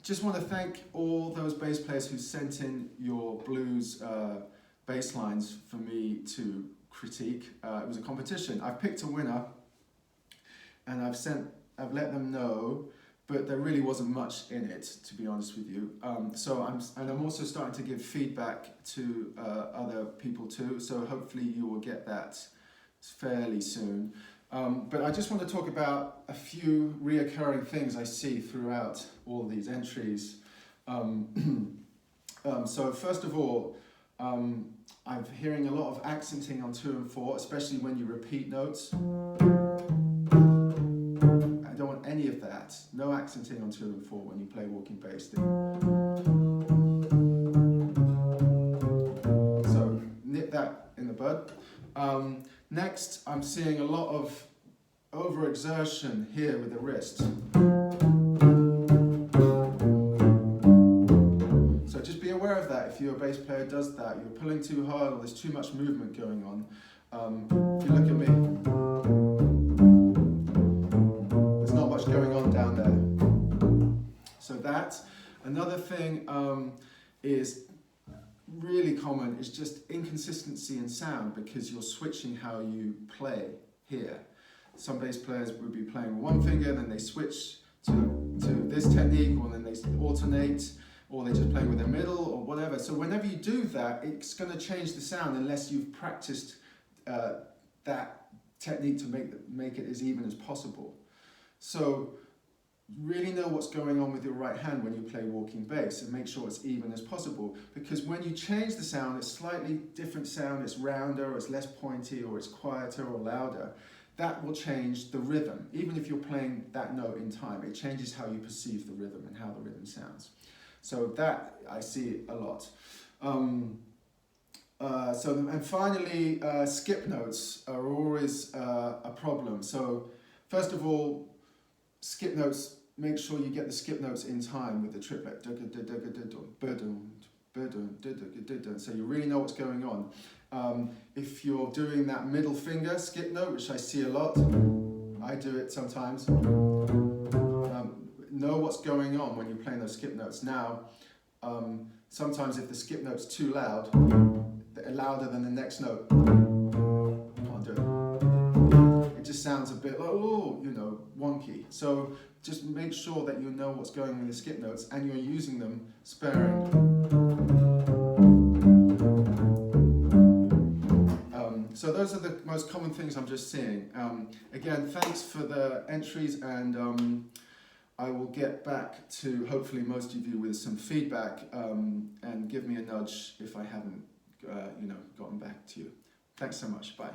just want to thank all those bass players who sent in your blues bass lines for me to critique. It was a competition. I've picked a winner, and I've let them know, but there really wasn't much in it, to be honest with you. I'm also starting to give feedback to other people too, so hopefully you will get that fairly soon. But I just want to talk about a few reoccurring things I see throughout all these entries. So first of all, I'm hearing a lot of accenting on 2 and 4, especially when you repeat notes. I don't want any of that. No accenting on 2 and 4 when you play walking bass. So nip that in the bud. Next, I'm seeing a lot of over-exertion here with the wrist. So just be aware of that. If your bass player does that, you're pulling too hard or there's too much movement going on. If you look at me, there's not much going on down there. So that. Another thing is really common is just inconsistency in sound because you're switching how you play here. Some bass players would be playing with one finger, then they switch to this technique, or then they alternate, or they're just playing with their middle or whatever. So whenever you do that, it's going to change the sound unless you've practiced that technique to make it as even as possible. So really know what's going on with your right hand when you play walking bass and make sure it's even as possible, because when you change the sound, it's slightly different sound, it's rounder, or it's less pointy, or it's quieter or louder. That will change the rhythm. Even if you're playing that note in time, it changes how you perceive the rhythm and how the rhythm sounds. So that I see a lot. And finally, skip notes are always a problem. So first of all, skip notes, make sure you get the skip notes in time with the triplet. So you really know what's going on. If you're doing that middle finger skip note, which I see a lot, I do it sometimes, know what's going on when you're playing those skip notes. Now, sometimes if the skip note's too loud, louder than the next note, can't do it. It just sounds a bit like, oh, you know, wonky. So just make sure that you know what's going on with the skip notes and you're using them sparingly. So those are the most common things I'm just seeing. Again, thanks for the entries, and I will get back to hopefully most of you with some feedback, and give me a nudge if I haven't gotten back to you. Thanks so much. Bye.